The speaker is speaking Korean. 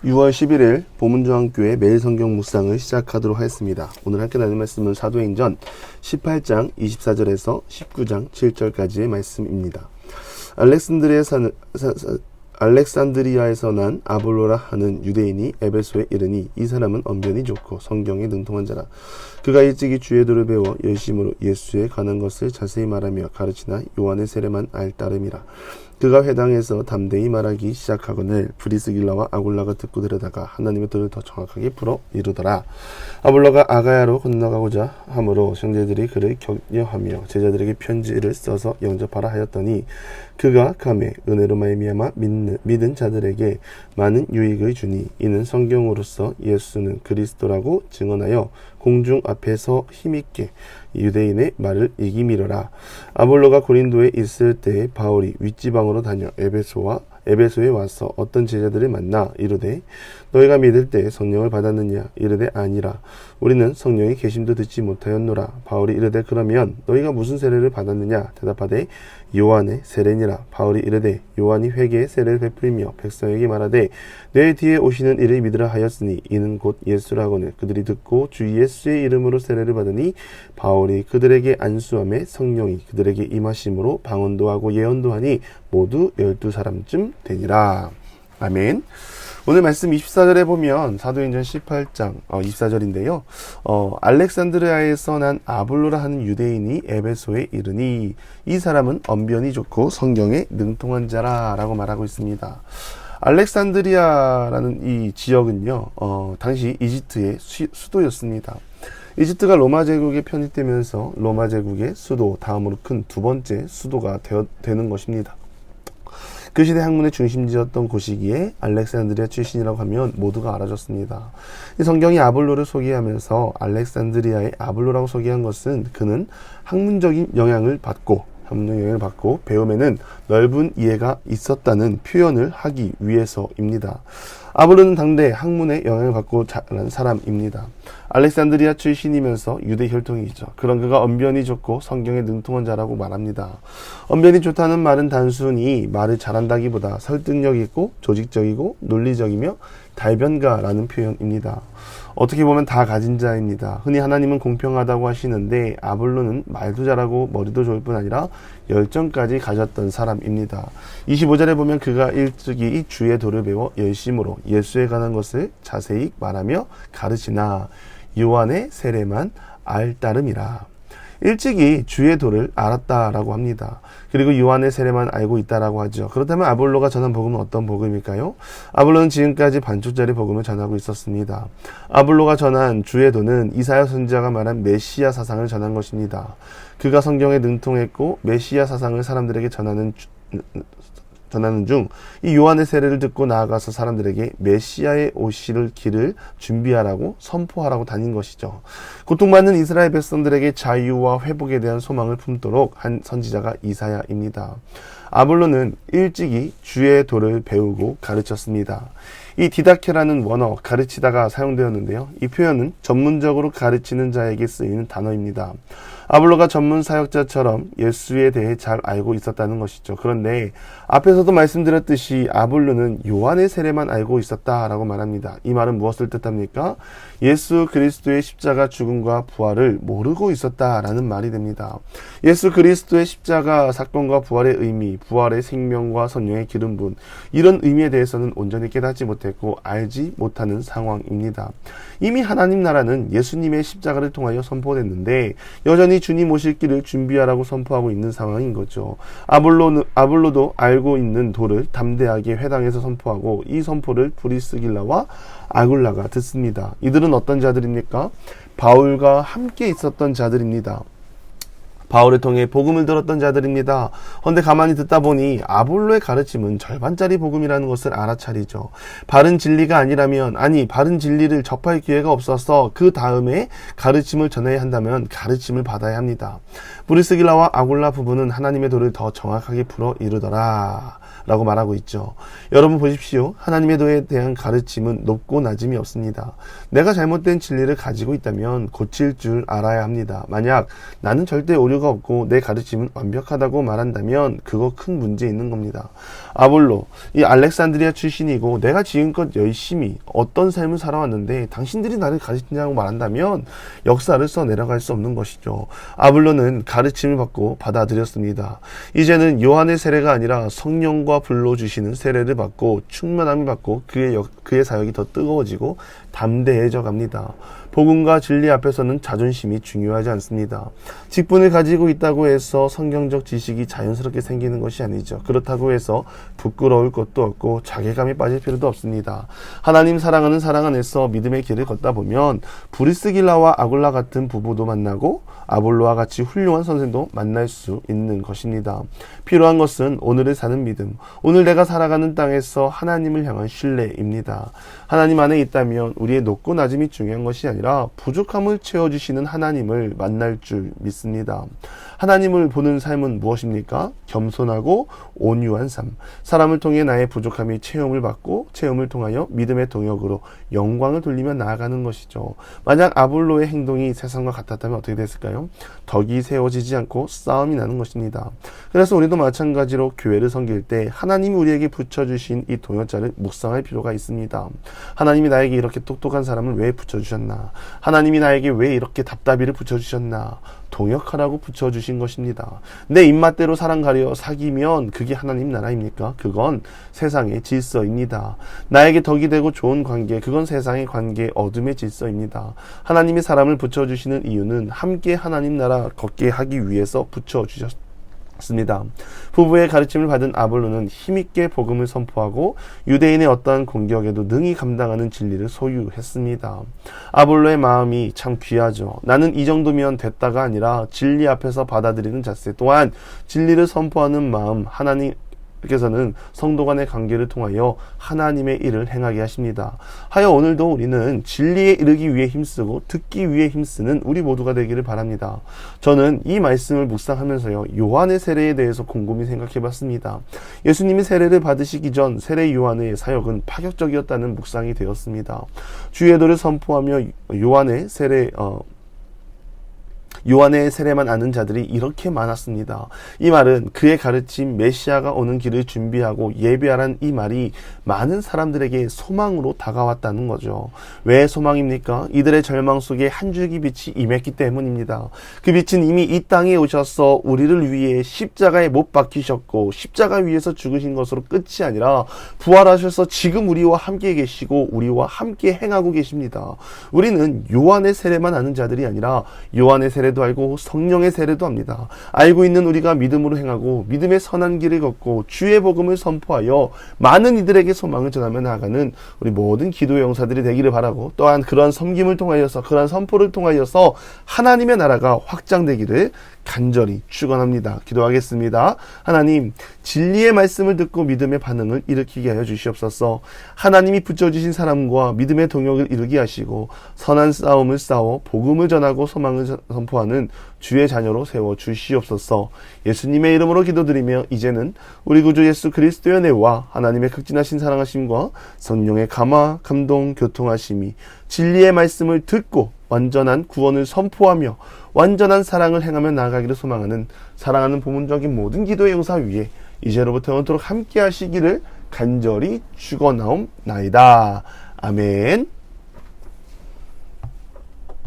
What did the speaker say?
6월 11일 보문중앙교회 매일 성경 묵상을 시작하도록 하겠습니다. 오늘 함께 나눌 말씀은 사도행전 18장 24절에서 19장 7절까지의 말씀입니다. 알렉산드리아에서 난 아볼로라 하는 유대인이 에베소에 이르니 이 사람은 언변이 좋고 성경에 능통한 자라. 그가 일찍이 주의 도를 배워 열심으로 예수에 관한 것을 자세히 말하며 가르치나 요한의 세례만 알 따름이라. 그가 회당에서 담대히 말하기 시작하거늘 브리스길라와 아굴라가 듣고 들여다가 하나님의 뜻을 더 정확하게 풀어 이루더라. 아볼로가 아가야로 건너가고자 하므로 형제들이 그를 격려하며 제자들에게 편지를 써서 영접하라 하였더니 그가 감에 은혜로 말미암아 믿은 자들에게 많은 유익을 주니 이는 성경으로서 예수는 그리스도라고 증언하여 공중 앞에서 힘있게 유대인의 말을 이기미러라. 아볼로가 고린도에 있을 때 바울이 윗지방으로 다녀 에베소에 와서 어떤 제자들을 만나 이르되 너희가 믿을 때 성령을 받았느냐? 이르되 아니라 우리는 성령의 계심도 듣지 못하였노라. 바울이 이르되 그러면 너희가 무슨 세례를 받았느냐? 대답하되 요한의 세례니라. 바울이 이르되 요한이 회개의 세례를 베풀며 백성에게 말하되 내 뒤에 오시는 이를 믿으라 하였으니 이는 곧 예수라거늘. 그들이 듣고 주 예수의 이름으로 세례를 받으니 바울이 그들에게 안수함에 성령이 그들에게 임하심으로 방언도 하고 예언도 하니 모두 12사람쯤 되니라. 아멘. 오늘 말씀 24절에 보면 사도행전 18장 24절인데요. 알렉산드리아에서 난 아볼로라 하는 유대인이 에베소에 이르니 이 사람은 언변이 좋고 성경에 능통한 자라 라고 말하고 있습니다. 알렉산드리아라는 이 지역은요, 당시 이집트의 수도였습니다. 이집트가 로마 제국에 편입되면서 로마 제국의 수도 다음으로 큰 두 번째 수도가 되는 것입니다. 그 시대 학문의 중심지였던 곳이기에 알렉산드리아 출신이라고 하면 모두가 알아줬습니다. 이 성경이 아볼로를 소개하면서 알렉산드리아의 아볼로라고 소개한 것은 그는 학문적인 영향을 받고 배움에는 넓은 이해가 있었다는 표현을 하기 위해서입니다. 아볼로는 당대 학문의 영향을 받고 자란 사람입니다. 알렉산드리아 출신이면서 유대 혈통이죠. 그런 그가 언변이 좋고 성경에 능통한 자라고 말합니다. 언변이 좋다는 말은 단순히 말을 잘한다기보다 설득력 있고 조직적이고 논리적이며 달변가라는 표현입니다. 어떻게 보면 다 가진 자입니다. 흔히 하나님은 공평하다고 하시는데 아볼로는 말도 잘하고 머리도 좋을 뿐 아니라 열정까지 가졌던 사람입니다. 25절에 보면 그가 일찍이 주의 도를 배워 열심으로 예수에 관한 것을 자세히 말하며 가르치나 요한의 세례만 알 따름이라. 일찍이 주의 도를 알았다라고 합니다. 그리고 요한의 세례만 알고 있다라고 하죠. 그렇다면 아볼로가 전한 복음은 어떤 복음일까요? 아볼로는 지금까지 반쪽짜리 복음을 전하고 있었습니다. 아볼로가 전한 주의 도는 이사야 선지자가 말한 메시아 사상을 전한 것입니다. 그가 성경에 능통했고 메시아 사상을 사람들에게 전하는 중 이 요한의 세례를 듣고 나아가서 사람들에게 메시아의 오실 길을 준비하라고 선포하라고 다닌 것이죠. 고통받는 이스라엘 백성들에게 자유와 회복에 대한 소망을 품도록 한 선지자가 이사야입니다. 아볼로는 일찍이 주의 도를 배우고 가르쳤습니다. 이 디다케라는 원어 가르치다가 사용되었는데요. 이 표현은 전문적으로 가르치는 자에게 쓰이는 단어입니다. 아볼로가 전문 사역자처럼 예수에 대해 잘 알고 있었다는 것이죠. 그런데 앞에서도 말씀드렸듯이 아볼로는 요한의 세례만 알고 있었다라고 말합니다. 이 말은 무엇을 뜻합니까? 예수 그리스도의 십자가 죽음과 부활을 모르고 있었다라는 말이 됩니다. 예수 그리스도의 십자가 사건과 부활의 의미, 부활의 생명과 성령의 기름 부음, 이런 의미에 대해서는 온전히 깨닫지 못했고 알지 못하는 상황입니다. 이미 하나님 나라는 예수님의 십자가를 통하여 선포됐는데 여전히 주님 오실 길을 준비하라고 선포하고 있는 상황인 거죠. 아볼로도 알고 있는 도를 담대하게 회당에서 선포하고 이 선포를 브리스길라와 아굴라가 듣습니다. 이들은 어떤 자들입니까? 바울과 함께 있었던 자들입니다. 바울을 통해 복음을 들었던 자들입니다. 그런데 가만히 듣다 보니 아볼로의 가르침은 절반짜리 복음이라는 것을 알아차리죠. 바른 진리가 아니라면, 바른 진리를 접할 기회가 없어서 그 다음에 가르침을 전해야 한다면 가르침을 받아야 합니다. 브리스길라와 아굴라 부부는 하나님의 도를 더 정확하게 풀어 이루더라 라고 말하고 있죠. 여러분 보십시오. 하나님의 도에 대한 가르침은 높고 낮음이 없습니다. 내가 잘못된 진리를 가지고 있다면 고칠 줄 알아야 합니다. 만약 나는 절대 오류가 없고 내 가르침은 완벽하다고 말한다면 그거 큰 문제 있는 겁니다. 아볼로, 이 알렉산드리아 출신이고 내가 지금껏 열심히 어떤 삶을 살아왔는데 당신들이 나를 가르치냐고 말한다면 역사를 써 내려갈 수 없는 것이죠. 아볼로는 가르침을 받고 받아들였습니다. 이제는 요한의 세례가 아니라 성령과 불로 주시는 세례를 받고 충만함을 받고 그의 사역이 더 뜨거워지고 담대해져 갑니다. 복음과 진리 앞에서는 자존심이 중요하지 않습니다. 직분을 가지고 있다고 해서 성경적 지식이 자연스럽게 생기는 것이 아니죠. 그렇다고 해서 부끄러울 것도 없고 자괴감에 빠질 필요도 없습니다. 하나님 사랑하는 사랑 안에서 믿음의 길을 걷다 보면 브리스길라와 아굴라 같은 부부도 만나고 아볼로와 같이 훌륭한 선생도 만날 수 있는 것입니다. 필요한 것은 오늘을 사는 믿음, 오늘 내가 살아가는 땅에서 하나님을 향한 신뢰입니다. 하나님 안에 있다면 우리의 높고 낮음이 중요한 것이 아니라 부족함을 채워주시는 하나님을 만날 줄 믿습니다. 하나님을 보는 삶은 무엇입니까? 겸손하고 온유한 삶. 사람을 통해 나의 부족함이 체험을 받고 체험을 통하여 믿음의 동역으로 영광을 돌리며 나아가는 것이죠. 만약 아볼로의 행동이 세상과 같았다면 어떻게 됐을까요? 덕이 세워지지 않고 싸움이 나는 것입니다. 그래서 우리도 마찬가지로 교회를 섬길 때 하나님이 우리에게 붙여주신 이 동역자를 묵상할 필요가 있습니다. 하나님이 나에게 이렇게 똑똑한 사람을 왜 붙여주셨나? 하나님이 나에게 왜 이렇게 답답이를 붙여주셨나? 동역하라고 붙여주신 것입니다. 내 입맛대로 사람 가려 사귀면 그게 하나님 나라입니까? 그건 세상의 질서입니다. 나에게 덕이 되고 좋은 관계, 그건 세상의 관계, 어둠의 질서입니다. 하나님이 사람을 붙여주시는 이유는 함께 하나님 나라 걷게 하기 위해서 붙여주셨습니다. 부부의 가르침을 받은 아볼로는 힘있게 복음을 선포하고 유대인의 어떠한 공격에도 능히 감당하는 진리를 소유했습니다. 아볼로의 마음이 참 귀하죠. 나는 이 정도면 됐다가 아니라 진리 앞에서 받아들이는 자세, 또한 진리를 선포하는 마음, 하나님께서는 성도 간의 관계를 통하여 하나님의 일을 행하게 하십니다. 하여 오늘도 우리는 진리에 이르기 위해 힘쓰고 듣기 위해 힘쓰는 우리 모두가 되기를 바랍니다. 저는 이 말씀을 묵상하면서요, 요한의 세례에 대해서 곰곰이 생각해 봤습니다. 예수님이 세례를 받으시기 전 세례 요한의 사역은 파격적이었다는 묵상이 되었습니다. 주의 도를 선포하며 요한의 세례만 아는 자들이 이렇게 많았습니다. 이 말은 그의 가르침 메시아가 오는 길을 준비하고 예배하라는 이 말이 많은 사람들에게 소망으로 다가왔다는 거죠. 왜 소망입니까? 이들의 절망 속에 한 줄기 빛이 임했기 때문입니다. 그 빛은 이미 이 땅에 오셔서 우리를 위해 십자가에 못 박히셨고 십자가 위에서 죽으신 것으로 끝이 아니라 부활하셔서 지금 우리와 함께 계시고 우리와 함께 행하고 계십니다. 우리는 요한의 세례만 아는 자들이 아니라 요한의 세례도 알고 성령의 세례도 합니다. 알고 있는 우리가 믿음으로 행하고 믿음의 선한 길을 걷고 주의 복음을 선포하여 많은 이들에게 소망을 전하며 나아가는 우리 모든 기도의 용사들이 되기를 바라고, 또한 그러한 섬김을 통하여서, 그러한 선포를 통하여서 하나님의 나라가 확장되기를 간절히 축원합니다. 기도하겠습니다. 하나님, 진리의 말씀을 듣고 믿음의 반응을 일으키게 하여 주시옵소서. 하나님이 붙여주신 사람과 믿음의 동역을 이루게 하시고 선한 싸움을 싸워 복음을 전하고 소망을 선포하는 주의 자녀로 세워 주시옵소서. 예수님의 이름으로 기도드리며 이제는 우리 구주 예수 그리스도의 은혜와 하나님의 극진하신 사랑하심과 성령의 감화, 감동, 교통하심이 진리의 말씀을 듣고 완전한 구원을 선포하며 완전한 사랑을 행하며 나아가기를 소망하는 사랑하는 부문적인 모든 기도의 용사 위에 이제로부터 영원토록 함께 하시기를 간절히 축원하옵나이다. 아멘.